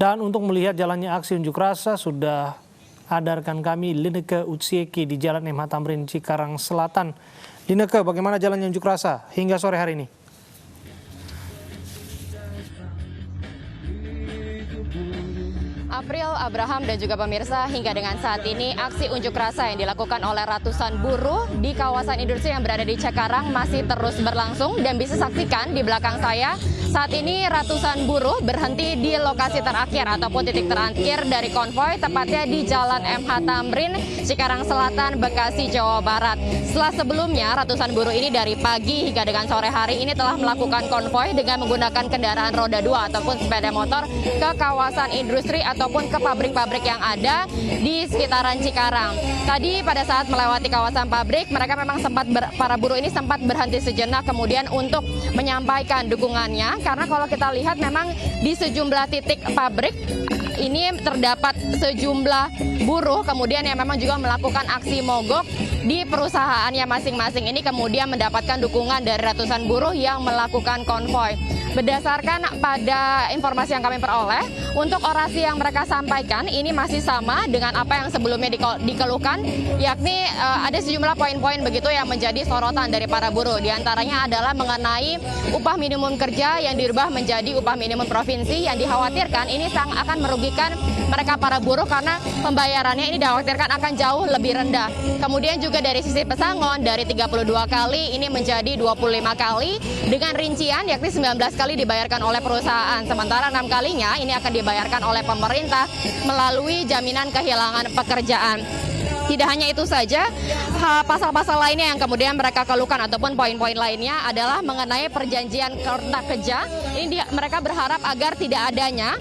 Dan untuk melihat jalannya aksi unjuk rasa sudah ada rekan kami Lineke Utsieki di Jalan MH Tamrin Cikarang Selatan. Lineke, bagaimana jalannya unjuk rasa hingga sore hari ini? April, Abraham, dan juga pemirsa, hingga dengan saat ini aksi unjuk rasa yang dilakukan oleh ratusan buruh di kawasan industri yang berada di Cikarang masih terus berlangsung. Dan bisa saksikan di belakang saya, saat ini ratusan buruh berhenti di lokasi terakhir ataupun titik terakhir dari konvoi, tepatnya di Jalan MH Tamrin, Cikarang Selatan, Bekasi, Jawa Barat. Setelah sebelumnya, ratusan buruh ini dari pagi hingga dengan sore hari ini telah melakukan konvoi dengan menggunakan kendaraan roda 2 ataupun sepeda motor ke kawasan industri ataupun ke pabrik-pabrik yang ada di sekitaran Cikarang. Tadi pada saat melewati kawasan pabrik, mereka memang para buruh ini sempat berhenti sejenak kemudian untuk menyampaikan dukungannya, karena kalau kita lihat memang di sejumlah titik pabrik ini terdapat sejumlah buruh kemudian yang memang juga melakukan aksi mogok di perusahaannya masing-masing. Ini kemudian mendapatkan dukungan dari ratusan buruh yang melakukan konvoi. Berdasarkan pada informasi yang kami peroleh, untuk orasi yang mereka sampaikan ini masih sama dengan apa yang sebelumnya dikeluhkan, yakni ada sejumlah poin-poin begitu yang menjadi sorotan dari para buruh. Di antaranya adalah mengenai upah minimum kerja yang dirubah menjadi upah minimum provinsi, yang dikhawatirkan ini akan merugikan mereka para buruh karena pembayarannya ini dikhawatirkan akan jauh lebih rendah. Kemudian juga dari sisi pesangon dari 32 kali ini menjadi 25 kali dengan rincian yakni 19 kali dibayarkan oleh perusahaan, sementara 6 kalinya ini akan dibayarkan oleh pemerintah melalui jaminan kehilangan pekerjaan. Tidak hanya itu saja, pasal-pasal lainnya yang kemudian mereka keluhkan ataupun poin-poin lainnya adalah mengenai perjanjian kontrak kerja. Ini mereka berharap agar tidak adanya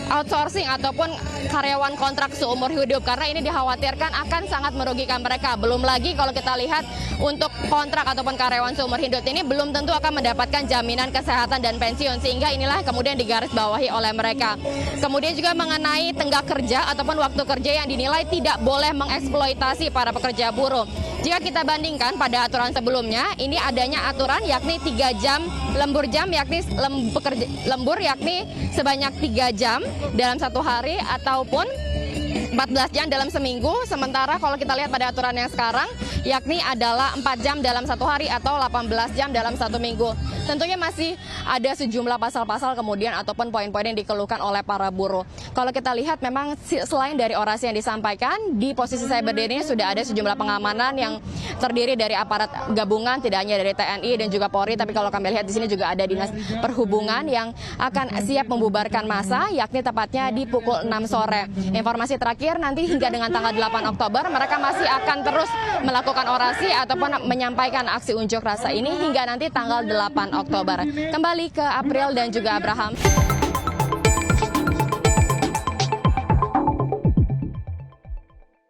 outsourcing ataupun karyawan kontrak seumur hidup, karena ini dikhawatirkan akan sangat merugikan mereka. Belum lagi kalau kita lihat untuk kontrak ataupun karyawan seumur hidup ini belum tentu akan mendapatkan jaminan kesehatan dan pensiun, sehingga inilah kemudian digarisbawahi oleh mereka. Kemudian juga mengenai tenggat kerja ataupun waktu kerja yang dinilai tidak boleh mengeksploitasi para pekerja buruh. Jika kita bandingkan pada aturan sebelumnya, ini adanya aturan yakni 3 jam lembur jam, yakni lembur yakni sebanyak 3 jam dalam satu hari ataupun 14 jam dalam seminggu. Sementara kalau kita lihat pada aturan yang sekarang, yakni adalah 4 jam dalam satu hari atau 18 jam dalam satu minggu. Tentunya masih ada sejumlah pasal-pasal kemudian ataupun poin-poin yang dikeluhkan oleh para buruh. Kalau kita lihat memang selain dari orasi yang disampaikan, di posisi saya berdiri sudah ada sejumlah pengamanan yang terdiri dari aparat gabungan, tidak hanya dari TNI dan juga Polri, tapi kalau kami lihat di sini juga ada Dinas Perhubungan yang akan siap membubarkan massa, yakni tepatnya di pukul 6 sore. Informasi terakhir, nanti hingga dengan tanggal 8 Oktober mereka masih akan terus melakukan orasi ataupun menyampaikan aksi unjuk rasa ini hingga nanti tanggal 8 Oktober. Kembali ke April dan juga Abraham.